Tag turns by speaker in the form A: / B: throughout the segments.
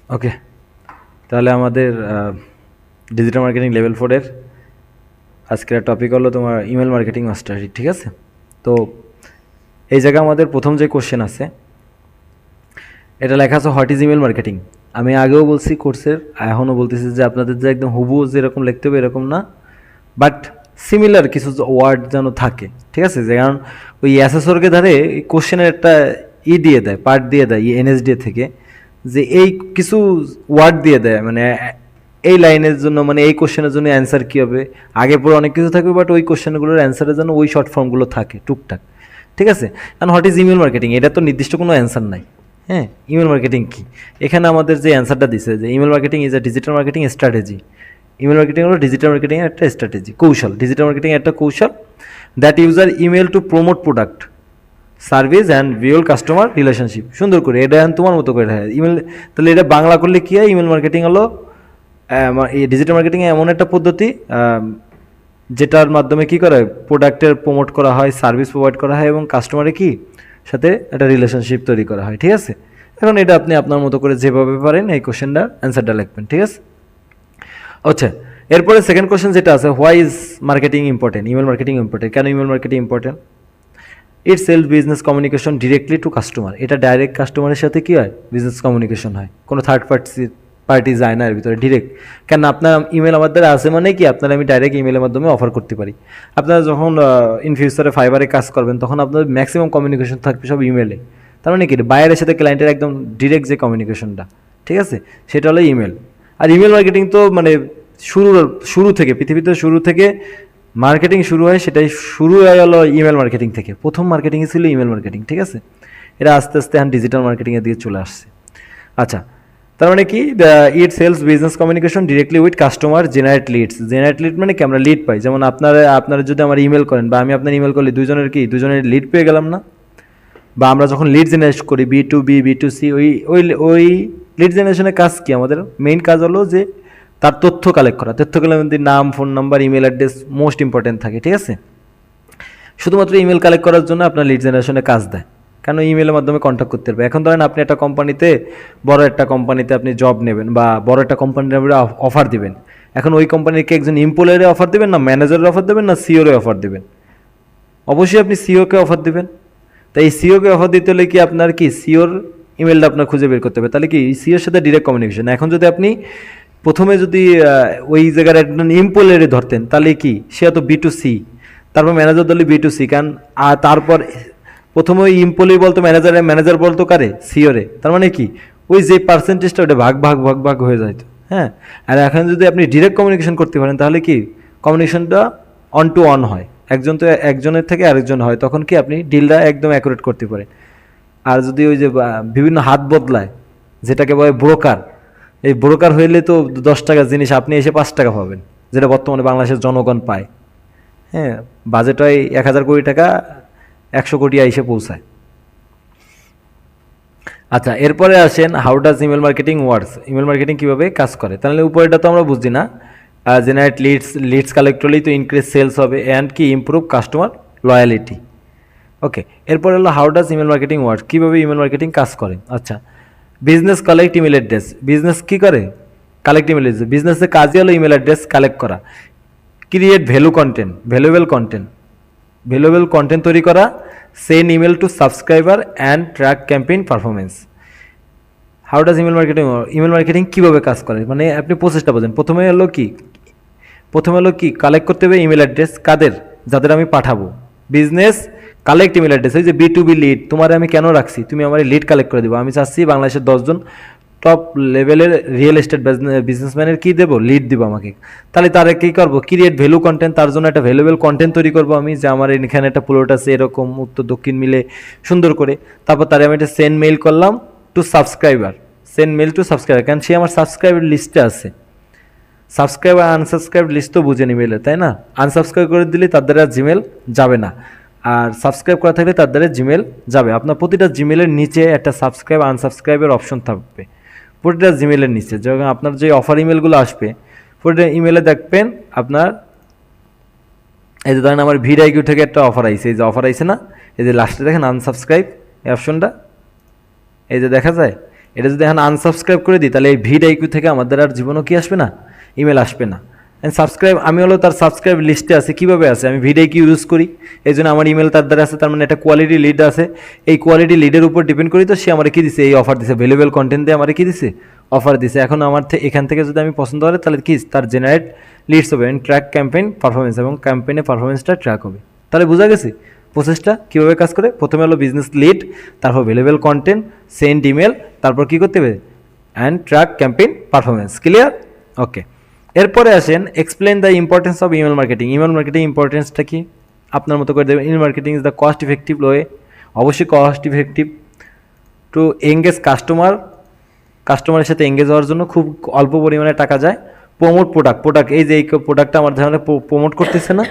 A: ওকে, তাহলে আমাদের digital marketing level 4-এর আজকের টপিক হলো তোমার ইমেল মার্কেটিং মাস্টারি, ঠিক আছে? তো এই জায়গায় আমাদের প্রথম যে কোশ্চেন আছে, এটা লেখা আছে হোয়াট ইজ ইমেল মার্কেটিং। আমি আগেও বলছি কোর্সের, এখনও বলতেছি যে আপনাদের যে একদম হুবহু যেরকম লিখতে হবে এরকম না, বাট সিমিলার কিছু ওয়ার্ড যেন থাকে, ঠিক আছে? কারণ ওই অ্যাসেসরকে ধারে কোশ্চেনের একটা দিয়ে দেয়, পার্ট দিয়ে দেয় এনএসডি থেকে, যে এই কিছু ওয়ার্ড দিয়ে দেয়, মানে এই লাইনের জন্য, মানে এই কোশ্চেনের জন্য অ্যান্সার কী হবে, আগে পরে অনেক কিছু থাকবে, বাট ওই কোশ্চেনগুলোর অ্যান্সারের জন্য ওই শর্ট ফর্মগুলো থাকে টুকটাক, ঠিক আছে? কারণ হোয়াট ইজ ইমেল মার্কেটিং, এটা তো নির্দিষ্ট কোনো অ্যান্সার নাই। হ্যাঁ, ইমেল মার্কেটিং কী? এখানে আমাদের যে অ্যান্সারটা দিছে যে email marketing is a digital marketing strategy. Email marketing হলো ডিজিটাল মার্কেটিংয়ের একটা স্ট্র্যাটেজি, কৌশল। ডিজিটাল মার্কেটিংয়ের একটা কৌশল that user email to promote product, service and build customer relationship. সুন্দর করে এটা তোমার মতো করে ইমেল, তাহলে এটা বাংলা করলে কী হয়? ইমেল মার্কেটিং হলো এই ডিজিটাল মার্কেটিং এমন একটা পদ্ধতি যেটার মাধ্যমে কী করে, প্রোডাক্টের প্রমোট করা হয়, সার্ভিস প্রোভাইড করা হয় এবং কাস্টমারের কি সাথে একটা রিলেশনশিপ তৈরি করা হয়, ঠিক আছে? এখন এটা আপনি আপনার মতো করে যেভাবে পারেন এই কোশ্চেনটার অ্যান্সারটা লিখবেন, ঠিক আছে? আচ্ছা, এরপরে সেকেন্ড কোশ্চেন যেটা আছে, why is marketing important, email marketing important, কেন email marketing important? It self business communication directly to customer. এটা ডাইরেক্ট কাস্টমারের সাথে কী হয়, বিজনেস কমিউনিকেশন হয়, কোনো থার্ড পার্টি যায় না এর ভিতরে, ডিরেক্ট। কেন আপনার ইমেল আমার দ্বারা আছে মানে কি, আপনারা আমি ডাইরেক্ট ইমেলের মাধ্যমে অফার করতে পারি। আপনারা যখন ইন ফিউচারে ফাইবারে কাজ করবেন তখন আপনাদের ম্যাক্সিমাম কমিউনিকেশন থাকবে সব ইমেলে। তার মানে কি, বাইরের সাথে ক্লায়েন্টের একদম ডিরেক্ট যে কমিউনিকেশনটা, ঠিক আছে, সেটা হলো ইমেল। আর ইমেল মার্কেটিং তো মানে শুরু থেকে, পৃথিবীতে শুরু থেকে মার্কেটিং শুরু হয়, সেটাই শুরু হয়ে গেল ইমেল মার্কেটিং থেকে। প্রথম মার্কেটিংয়ে ছিল ইমেল মার্কেটিং, ঠিক আছে? এটা আস্তে আস্তে এখন ডিজিটাল মার্কেটিংয়ের দিকে চলে আসছে। আচ্ছা, তার মানে কি, it sales business communication directly with customer, generate leads. Generate lead মানে কি, আমরা লিড পাই। যেমন আপনারা যদি আমার ইমেল করেন বা আমি আপনার ইমেল করলে দুজনের লিড পেয়ে গেলাম না? বা আমরা যখন লিড জেনারেট করি B2B B2C, ওই ওই ওই লিড জেনারেশনের কাজ কি, আমাদের মেইন কাজ হলো যে তার তথ্য কালেক্ট করা। তথ্য কালেক্ট, নাম, phone number, email address most important থাকে, ঠিক আছে? শুধুমাত্র ইমেল কালেক্ট করার জন্য আপনার লিড জেনারেশনে কাজ দেয়, কারণ ইমেলের মাধ্যমে কন্ট্যাক্ট করতে পারবে। এখন ধরেন আপনি একটা কোম্পানিতে, বড় একটা কোম্পানিতে আপনি জব নেবেন বা বড় একটা কোম্পানির অফার দিবেন। এখন ওই কোম্পানিকে একজন এমপ্লয়ারে অফার দেবেন, না ম্যানেজারের অফার দেবেন, না সিওরে অফার দেবেন? অবশ্যই আপনি সিওকে অফার দেবেন। তাই সিওকে অফার দিতে হলে কি, আপনার কি সিওর ইমেলটা আপনার খুঁজে বের করতে হবে। তাহলে কি সিওর সাথে ডিরেক্ট কমিউনিকেশন। এখন যদি আপনি প্রথমে যদি ওই জায়গার একজন এমপ্লয়ারে ধরতেন, তাহলে কি সে তো B2C, তারপর ম্যানেজার ধরলে B2C, কারণ আর তারপর প্রথমে ওই এমপ্লয়ি বলতো ম্যানেজারে, ম্যানেজার বলতো কারে, সিওরে। তার মানে কি, ওই যে পার্সেন্টেজটা ওটা ভাগ ভাগ ভাগ ভাগ হয়ে যায়। হ্যাঁ, আর এখন যদি আপনি ডিরেক্ট কমিউনিকেশন করতে পারেন, তাহলে কি কমিউনিকেশনটা অন টু অন হয়, একজন তো একজনের থেকে আরেকজন হয়, তখন কি আপনি ডিলটা একদম অ্যাকুরেট করতে পারেন। আর যদি ওই যে বিভিন্ন হাত বদলায়, যেটাকে বলে ব্রোকার, এই ব্রোকার হইলে তো 10 টাকার জিনিস আপনি এসে 5 টাকা পাবেন, যেটা বর্তমানে বাংলাদেশের জনগণ পায়। হ্যাঁ, বাজেট হয় 1000 কোটি টাকা, 100 কোটি এসে পৌঁছায়। আচ্ছা, এরপরে আসেন how does email marketing works, email marketing কীভাবে কাজ করে। তাহলে উপরেটা তো আমরা বুঝছি না। জেনারেট লিডস কালেক্ট হলেই তো ইনক্রিজ সেলস হবে, অ্যান্ড কি ইমপ্রুভ কাস্টমার লয়ালিটি। ওকে, এরপর হলো how does email marketing work, কীভাবে ইমেল মার্কেটিং কাজ করে। আচ্ছা, business collect email address, business কী করে, কালেক্ট ইমেল অ্যাড্রেস। বিজনেসের কাজই হলো ইমেল অ্যাড্রেস কালেক্ট করা। ক্রিয়েট ভ্যালুয়েবল কন্টেন্ট তৈরি করা। Send email to subscriber and track campaign performance. How does email marketing কীভাবে কাজ করে, মানে আপনি প্রসেসটা বোঝেন। প্রথমে হলো কি কালেক্ট করতে হবে ইমেল অ্যাড্রেস, কাদের, যাদের আমি পাঠাবো। বিজনেস কালেক্ট ইমেল অ্যাড্রেস, ওই যে B2B লিড, তোমার আমি কেন রাখছি, তুমি আমার লিড কালেক্ট করে দেবো। আমি চাচ্ছি বাংলাদেশের 10 জন টপ লেভেলের রিয়েল এস্টেট বিজনেসম্যানের কী দেবো, লিড দিব আমাকে। তাহলে তারা কী করবো, ক্রিয়েট ভ্যালু কন্টেন্ট, তার জন্য একটা ভ্যালুয়েবল কন্টেন্ট তৈরি করবো আমি, যে আমার এখানে একটা প্লট আছে এরকম উত্তর দক্ষিণ মিলে সুন্দর করে। তারপর তারা আমি একটা সেন্ড মেইল করলাম টু সাবস্ক্রাইবার, কারণ সে আমার সাবস্ক্রাইবার লিস্টে আছে। সাবস্ক্রাইব আর আনসাবস্ক্রাইব লিস্ট তো বুঝে নিবে, তাই না? আনসাবস্ক্রাইব করে দিলে তার দ্বারা জিমেল যাবে না, আর সাবস্ক্রাইব করা থাকলে তার দ্বারা জিমেল যাবে। আপনার প্রতিটা জিমেলের নিচে একটা সাবস্ক্রাইব আনসাবস্ক্রাইবের অপশন থাকবে, প্রতিটা জিমেলের নিচে। যখন আপনার যে অফার ইমেলগুলো আসবে, প্রতিটা ইমেলে দেখবেন আপনার, এই যে ধরেন আমার VidIQ থেকে একটা অফার আইছে, এই যে অফার আইছে না, এই যে লাস্টে দেখেন আনসাবস্ক্রাইব এই অপশনটা, এই যে দেখা যায়, এটা যদি এখন আনসাবস্ক্রাইব করে দিই তাহলে এই ভিডিআইকিউ থেকে আমাদের আর জীবনও কি আসবে না, ইমেল আসবে না। অ্যান্ড সাবস্ক্রাইব আমি হলো তার সাবস্ক্রাইব লিস্টে আছে। কীভাবে আছে, আমি ভিডিআইকিউ ইউজ করি, এই জন্য আমার ইমেল তার দ্বারা আছে, তার মানে একটা কোয়ালিটি লিড আছে। এই কোয়ালিটি লিডের উপর ডিপেন্ড করি তো সে আমার কি দিছে, এই অফার দিছে, ভ্যালুয়েবল কন্টেন্ট দিয়ে আমার কি দিছে, অফার দিছে। এখন আমার এখান থেকে যদি আমি পছন্দ করে তাহলে কি তার জেনারেট লিডস হবে অ্যান্ড ট্র্যাক ক্যাম্পেইন পারফরমেন্স, এবং ক্যাম্পেইনের পারফরমেন্সটা ট্র্যাক হবে। তাহলে বোঝা গেছে প্রসেসটা কীভাবে কাজ করে। প্রথমে হলো বিজনেস লিড, তারপর ভ্যালুয়েবল কন্টেন্ট, সেন্ড ইমেল, তারপর কী করতে হবে, and track campaign performance. Clear? Okay, এরপরে আসেন explain the importance of email marketing. Email marketing ইম্পর্টেন্সটা কি আপনার মতো করে দেবেন। Email marketing is the cost effective way, অবশ্যই কস্ট ইফেক্টিভ টু এঙ্গেজ কাস্টমারের সাথে এঙ্গেজ হওয়ার জন্য খুব অল্প পরিমাণে টাকা যায়। প্রমোট প্রোডাক্ট, এই যে এই প্রোডাক্টটা আমার ধরনের প্রমোট করতেছে না,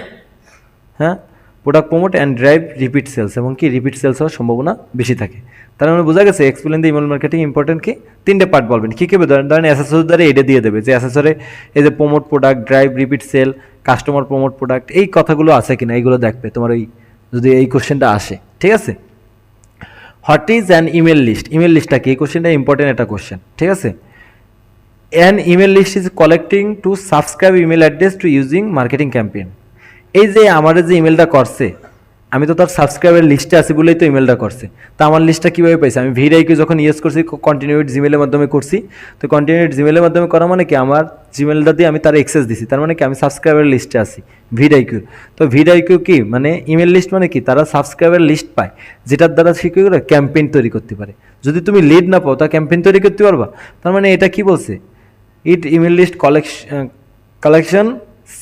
A: হ্যাঁ, product promote and drive repeat sales, এবং কি রিপিট সেলস হওয়ার সম্ভাবনা বেশি থাকে। তার মানে বোঝা গেছে explain the email marketing important কি, তিনটে পার্ট বলবেন। কী কী ধরেন অ্যাসেসরি দ্বারা এটা দিয়ে দেবে যে অ্যাসেসরে এই যে promote product, drive repeat sale, customer promote product, এই কথাগুলো আছে কিনা এইগুলো দেখবে তোমার ওই যদি এই কোশ্চেনটা আসে। ঠিক আছে, what is an email list, email লিস্টটা কি, এই কোশ্চেনটা ইম্পর্টেন্ট একটা কোশ্চেন। ঠিক আছে, an email list is collecting to subscribe email address to using marketing campaign. এই যে আমার যে ইমেলটা করছে, আমি তো তার সাবস্ক্রাইবার লিস্টে আছি বলেই তো ইমেলটা করছে। তা আমার লিস্টটা কীভাবে পাইছে, আমি ভিডিআইকিউ যখন ইউজ করছি কন্টিনিউড জিমেলের মাধ্যমে করছি, তো কন্টিনিউড জিমেলের মাধ্যমে করা মানে কি আমার জিমেলটা দিয়ে আমি তার অ্যাক্সেস দিছি, তার মানে কি আমি সাবস্ক্রাইবার লিস্টে আছি ভিডিআইকিউ। তো ভিডিআইকিউ কি মানে ইমেল লিস্ট মানে কি, তারা সাবস্ক্রাইবার লিস্ট পায় যেটার দ্বারা সে কী করে ক্যাম্পেইন তৈরি করতে পারে। যদি তুমি লিড না পাও তা ক্যাম্পেইন তৈরি করতে পারবা। তার মানে এটা কি বলছে, it email list collection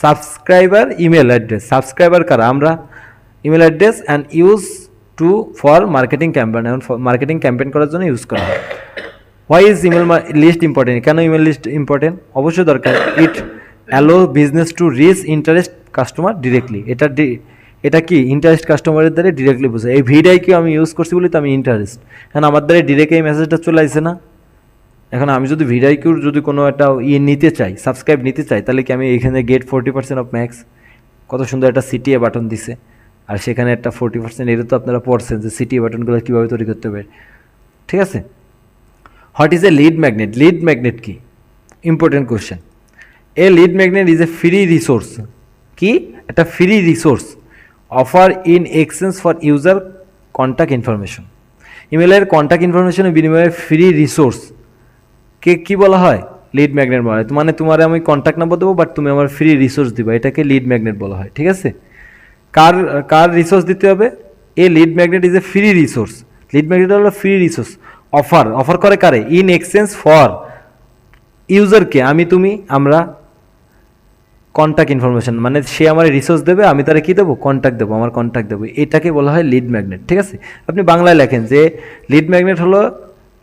A: subscriber email address, subscriber কারা, আমরা, email address and use to for marketing campaign, এখন মার্কেটিং ক্যাম্পেইন করার জন্য ইউজ করা হয়। Why is email list important, কেন ইমেল লিস্ট ইম্পর্টেন্ট, অবশ্যই দরকার। It allow business to reach interest customer directly, এটা কি ইন্টারেস্ট কাস্টমারের দ্বারা ডিরেক্টলি বোঝায়। এই ভিডিআইকিউ আমি ইউজ করছি বলে তো আমি ইন্টারেস্ট, কারণ আমার দ্বারা ডিরেক্ট এই মেসেজটা চলে আসছে না। এখন আমি যদি ভিডিআইকিউর যদি কোনো একটা নিতে চাই, সাবস্ক্রাইব নিতে চাই, তাহলে কি আমি এখানে গেট 40% অফ ম্যাক্স, কত সুন্দর একটা সিটিএ বাটন দিছে, আর সেখানে একটা 40%, এটা তো আপনারা পড়ছেন যে সিটিএ বাটনগুলো কীভাবে তৈরি করতে হবে। ঠিক আছে, what is a lead magnet, lead magnet কি, important question. A lead magnet is a free resource, কি একটা free resource offer in exchange for user contact information. ইমেলের কন্ট্যাক্ট ইনফরমেশনের বিনিময়ে ফ্রি রিসোর্স কে কী বলা হয়, লিড ম্যাগনেট বলা হয়। মানে তোমার আমি কন্ট্যাক্ট নাম্বার দেবো, বাট তুমি আমার ফ্রি রিসোর্স দিবা, এটাকে লিড ম্যাগনেট বলা হয়। ঠিক আছে, কার রিসোর্স দিতে হবে, a lead magnet is a free resource, lead magnet হলো ফ্রি রিসোর্স, অফার করে কারে, ইন এক্সচেঞ্জ ফর ইউজারকে, আমি তুমি আমরা কন্ট্যাক্ট ইনফরমেশন, মানে সে আমার রিসোর্স দেবে, আমি তারা কী দেবো, কন্ট্যাক্ট দেবো, আমার কন্ট্যাক্ট দেবো, এটাকে বলা হয় লিড ম্যাগনেট। ঠিক আছে, আপনি বাংলায় লেখেন যে লিড ম্যাগনেট হলো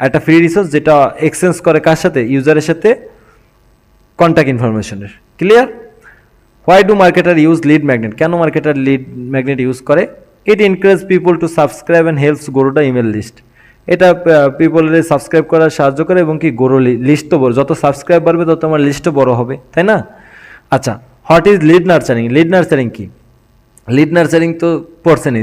A: একটা ফ্রি রিসোর্স যেটা এক্সচেঞ্জ করে কার সাথে, ইউজারের সাথে কন্ট্যাক্ট ইনফরমেশনের। Clear? Why do marketer use lead magnet, কেন মার্কেটার লিড ম্যাগনেট ইউজ করে, it encourage people to subscribe and helps grow the email list, এটা পিপলের সাবস্ক্রাইব করার সাহায্য করে এবং কি গ্রো লিস্টও বড়, যত সাবস্ক্রাইব বাড়বে তত আমার লিস্টও বড় হবে, তাই না? আচ্ছা, what is lead nurturing, lead nurturing কি, লিড নার্চারিং তো পড়ছেনই,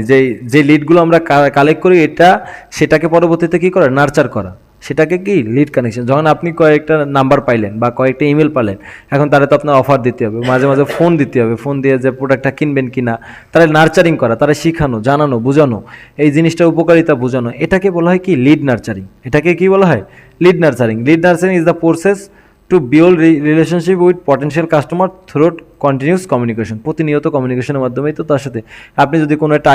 A: যে লিডগুলো আমরা কালেক্ট করি এটা সেটাকে পরবর্তীতে কী করা, নার্চার করা, সেটাকে কি লিড কানেকশন। যখন আপনি কয়েকটা নাম্বার পাইলেন বা কয়েকটা ইমেল পালেন, এখন তারা তো আপনার অফার দিতে হবে, মাঝে মাঝে ফোন দিতে হবে, ফোন দিয়ে যে প্রোডাক্টটা কিনবেন কিনা, তারা নার্চারিং করা, তারা শিখানো, জানানো, বোঝানো, এই জিনিসটার উপকারিতা বোঝানো, এটাকে বলা হয় কি লিড নার্চারিং। এটাকে কি বলা হয়, lead nurturing. Lead nurturing is the process to build relationship with potential customer through continuous communication, প্রতিনিয়ত কমিউনিকেশনের মাধ্যমেই তো তার সাথে। আপনি যদি কোনো একটা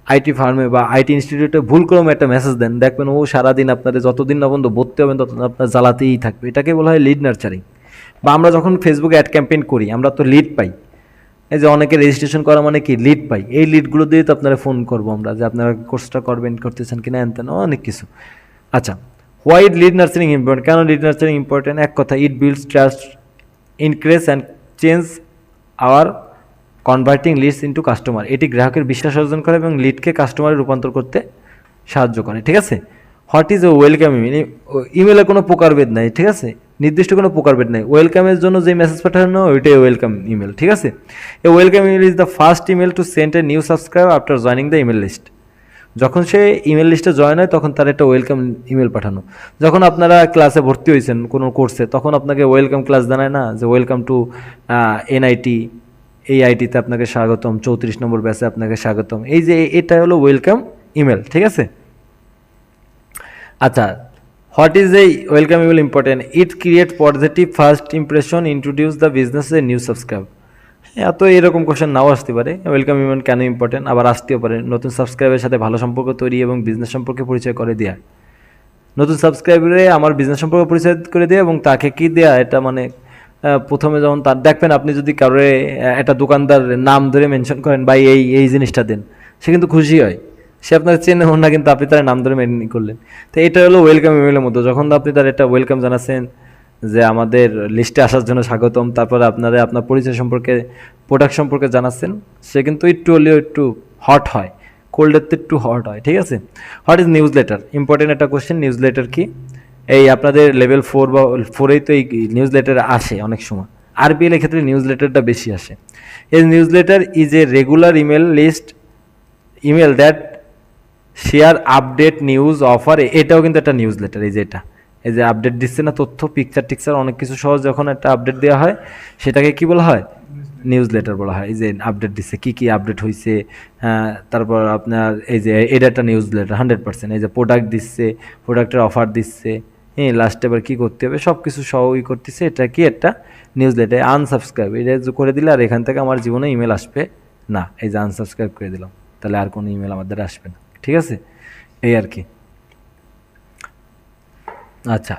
A: আইটি ফার্মে বা আইটি ইনস্টিটিউটে ভুল ক্রমে একটা মেসেজ দেন, দেখবেন ও সারাদিন আপনাদের যতদিন না পর্যন্ত ভর্তি হবেন ততদিন আপনার জ্বালাতেই থাকবে, এটাকে বলা হয় লিড নার্চারিং। বা আমরা যখন ফেসবুকে অ্যাড ক্যাম্পেইন করি, আমরা তো লিড পাই, এই যে অনেকে রেজিস্ট্রেশন করা মানে কি লিড পাই, এই লিডগুলো দিয়ে তো আপনারা ফোন করবো আমরা যে আপনারা কোর্সটা করতেছেন কিনা, এনতেন অনেক কিছু। আচ্ছা, হোয়াই লিড নার্চারিং ইম্পর্টেন্ট, কেন লিড নার্চারিং ইম্পর্টেন্ট, এক কথা, it builds trust, increase and change our converting leads into customer, এটি গ্রাহকের বিশ্বাস অর্জন করে এবং লিডকে কাস্টমারে রূপান্তর করতে সাহায্য করে। ঠিক আছে, what is a welcome email, ইমেলে কোনো প্রকারভেদ নাই, ঠিক আছে, নির্দিষ্ট কোনো প্রকারভেদ নাই, ওয়েলকামের জন্য যে মেসেজ পাঠানো ওইটাই ওয়েলকাম ইমেল। ঠিক আছে, a welcome email is the first email to send a new subscribe after joining the email list, যখন সে ইমেল লিস্টে জয়েন হয় তখন তার একটা ওয়েলকাম ইমেল পাঠানো। যখন আপনারা ক্লাসে ভর্তি হয়েছেন কোনো কোর্সে, তখন আপনাকে ওয়েলকাম ক্লাস জানায় না যে ওয়েলকাম টু এনআইটি, এই আইটিতে আপনাকে স্বাগতম, 34 নম্বর ব্যাচে আপনাকে স্বাগতম। এই যে এটা হলো ওয়েলকাম ইমেল, ঠিক আছে। আচ্ছা, হোয়াট ইজ এই welcome email important? It create positive first impression, introduce the business A new subscribe. এত এরকম কোশ্চেন নাও আসতে পারে, ওয়েলকাম ইমেল কেন ইম্পর্টেন্ট, আবার আসতেও পারে নতুন সাবস্ক্রাইবের সাথে ভালো সম্পর্ক তৈরি এবং বিজনেস সম্পর্কে পরিচয় করে দেওয়া। নতুন সাবস্ক্রাইবারে আমার বিজনেস সম্পর্কে পরিচয় করে দেওয়া এবং তাকে কি দেওয়া, এটা মানে প্রথমে যখন তার দেখবেন, আপনি যদি কারোর একটা দোকানদার নাম ধরে মেনশন করেন ভাই এই এই জিনিসটা দেন, সে কিন্তু খুশি হয়। সে আপনার চেনে হন না, কিন্তু আপনি তার নাম ধরে মেনে করলেন। তো এটা হলো ওয়েলকাম ইমেলের মতো, যখন আপনি তার একটা ওয়েলকাম জানাচ্ছেন যে আমাদের লিস্টে আসার জন্য স্বাগতম, তারপরে আপনার পরিচয় সম্পর্কে, প্রোডাক্ট সম্পর্কে জানাচ্ছেন, সে কিন্তু একটু হলেও একটু হট হয়, কোল্ডের তো একটু হট হয়, ঠিক আছে। What is news letter? Important একটা কোশ্চেন। নিউজ লেটার কি? এই আপনাদের লেভেল 4 বা 4-এই তো এই নিউজ লেটার আসে অনেক সময়, আরবিএল এর ক্ষেত্রে নিউজ লেটারটা বেশি আসে। এই news letter is a regular email that share update news offer. এটাও কিন্তু একটা নিউজ লেটার। এই যে আপডেট দিচ্ছে না, তথ্য, পিকচার টিকচার অনেক কিছু সহজ, যখন একটা আপডেট দেওয়া হয় সেটাকে কি বলা হয়? নিউজ লেটার বলা হয়। এই যে আপডেট দিচ্ছে, কি কি আপডেট হয়েছে, তারপর আপনার এই যে এটা একটা নিউজ লেটার 100%। এই যে প্রোডাক্ট দিচ্ছে, প্রোডাক্টের অফার দিচ্ছে, হ্যাঁ, লাস্টে এবার কী করতে হবে সব কিছু সহই করতেছে, এটা কি একটা নিউজ লেটার। আনসাবস্ক্রাইব এটা করে দিলে আর এখান থেকে আমার জীবনে ইমেল আসবে না। এই যে আনসাবস্ক্রাইব করে দিলাম, তাহলে আর কোনো ইমেল আমাদের আসবে না, ঠিক আছে। এই আর কি। আচ্ছা,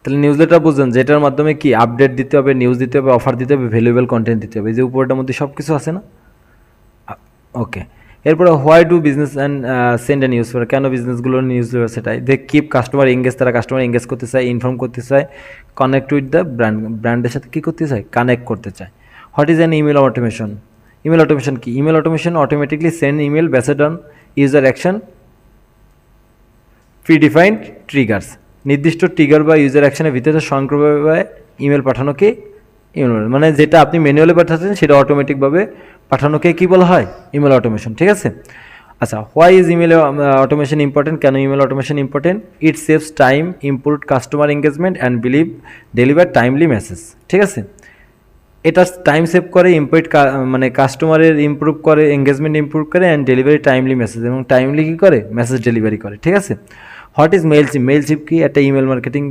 A: তাহলে নিউজ লেটার বুঝলেন, যেটার মাধ্যমে কি আপডেট দিতে হবে, নিউজ দিতে হবে, অফার দিতে হবে, ভ্যালুয়েবল কন্টেন্ট দিতে হবে। এই যে উপরটার মধ্যে সব কিছু আছে না। ওকে, এরপরে why do business and send A news paper? কেন বিজনেসগুলো নিউজ পেপার? সেটাই দে কিপ কাস্টমার এঙ্গেজ, তারা কাস্টমার এঙ্গেজ করতে চায়, ইনফর্ম করতে চায়, কানেক্ট উইথ দ্য ব্র্যান্ডের সাথে কী করতে চায়? কানেক্ট করতে চায়। What is an email automation? Email automation কি? Email automation automatically send email based on user action predefined triggers. নির্দিষ্ট ট্রিগার বা ইউজার অ্যাকশনের ভিতরে স্বয়ংক্রিয়ভাবে ইমেল পাঠানোকে ইমেল, মানে যেটা আপনি ম্যানুয়ালি পাঠাচ্ছেন সেটা অটোমেটিকভাবে পাঠানোকে কী বলা হয়? ইমেল অটোমেশন, ঠিক আছে। আচ্ছা, why is email automation important? কেন email automation important? It saves time, improve customer engagement and deliver timely message, ঠিক আছে। এটা টাইম সেভ করে, মানে কাস্টমারের ইমপ্রুভ করে, এঙ্গেজমেন্ট ইমপ্রুভ করে, অ্যান্ড ডেলিভারি টাইমলি মেসেজ, এবং টাইমলি কী করে? মেসেজ ডেলিভারি করে, ঠিক আছে। What is মেইলচিপ? মেইলচিপ কি? একটা ইমেল মার্কেটিং,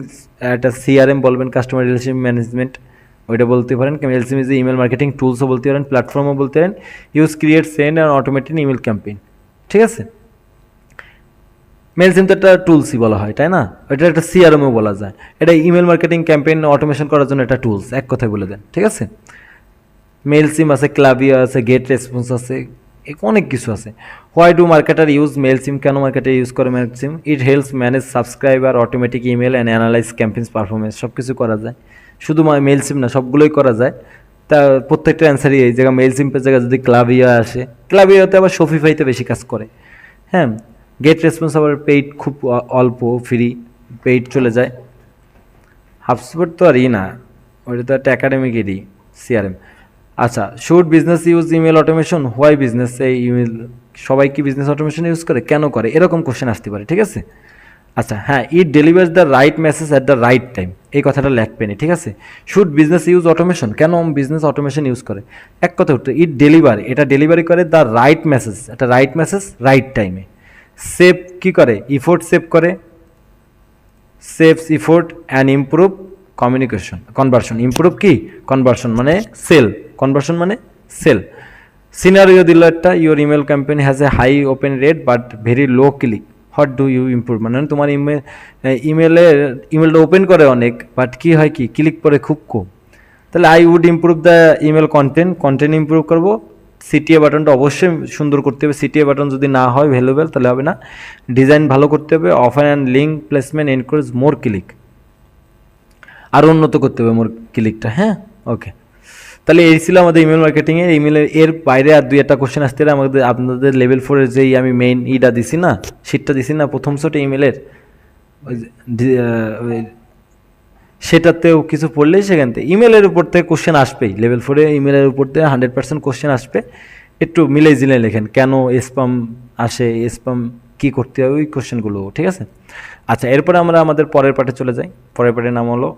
A: একটা সিআরএম বলবেন, কাস্টমার রিলেশনশিপ ম্যানেজমেন্ট, ওইটা বলতে পারেন। মেইলচিপ ইজ ইমেল মার্কেটিং টুলসও বলতে পারেন, প্ল্যাটফর্মও বলতে পারেন। Use, create, send and automated email campaign, ঠিক আছে। মেইলচিপ তো একটা টুলসই বলা হয়, তাই না? এটা একটা সিআরএমও বলা যায়। এটা ইমেল মার্কেটিং ক্যাম্পেইন অটোমেশন করার জন্য একটা টুলস, এক কথায় বলে দেন, ঠিক আছে। মেইলচিপ আছে, ক্লাভিও আছে, গেট রেসপন্স আছে, অনেক কিছু আছে। Why do marketer use Mailchimp? কেন মার্কেটার ইউজ করে Mailchimp? It helps manage subscriber, automatic email and analyse campaigns performance. সব কিছু করা যায়, শুধু মেইলচিপ না, সবগুলোই করা যায়। তা প্রত্যেকটা অ্যান্সারই এই জায়গায় মেইলচিপের জায়গায় যদি ক্লাভিও আসে, ক্লাভিওতে আবার শপিফাইতে বেশি কাজ করে, হ্যাঁ। গেট রেসপন্স আবার পেইড, খুব অল্প, ফ্রি, পেইড চলে যায়। হাবস্পট তো আর না, ওইটা তো একটা একাডেমিকেরই সিআরএম। আচ্ছা, should business use email automation? Why business এই ইমেল, সবাই কি বিজনেস অটোমেশন ইউজ করে? কেন করে? এরকম কোশ্চেন আসতে পারে, ঠিক আছে। আচ্ছা, হ্যাঁ, it delivers the right message at the right time, এই কথাটা লেখবেনি, ঠিক আছে। Should business use automation? কেন বিজনেস অটোমেশন ইউজ করে? এক কথা উত্তর, ইট ডেলিভার, এটা ডেলিভারি করে দ্য রাইট মেসেজ, একটা রাইট মেসেজ রাইট টাইমে। সেভ কি করে? ইফোর্ট সেভ করে, saves effort and improve conversion. Improve কি? কনভার্সন মানে সেল, কনভার্সন মানে সেল। সিনারিও দিল একটা, your email campaign has A high open rate but very low click, what do you improve? মানে তোমার ইমেলটা ওপেন করে অনেক, বাট কি হয়, কি ক্লিক করে খুব কম। তাহলে I would improve the email content improve করবো। সিটিএ বাটনটা অবশ্যই সুন্দর করতে হবে, সিটিএ বাটন যদি না হয় ভ্যালুয়েবল তাহলে হবে না। ডিজাইন ভালো করতে হবে। Offer and link placement encourage more click, আরও উন্নত করতে হবে মোর ক্লিকটা, হ্যাঁ। ওকে, তাহলে এই ছিল আমাদের ইমেল মার্কেটিংয়ের। এর বাইরে আর দুই একটা কোশ্চেন আসতে আমাদের, আপনাদের লেভেল 4-এর যেই আমি মেইন দিছি না, শিটটা দিছি না প্রথম শটে ইমেলের, ওই সেটাতেও কিছু পড়লেই সেখান থেকে ইমেলের উপর থেকে কোশ্চেন আসবেই। লেভেল 4-এ ইমেলের উপর থেকে 100% কোশ্চেন আসবে। একটু মিলে জিলে লেখেন, কেন স্প্যাম আসে, স্প্যাম কী করতে হবে ওই কোশ্চেনগুলো, ঠিক আছে? আচ্ছা, এরপরে আমরা আমাদের পরের পার্টে চলে যাই। পরের পার্টের নাম হলো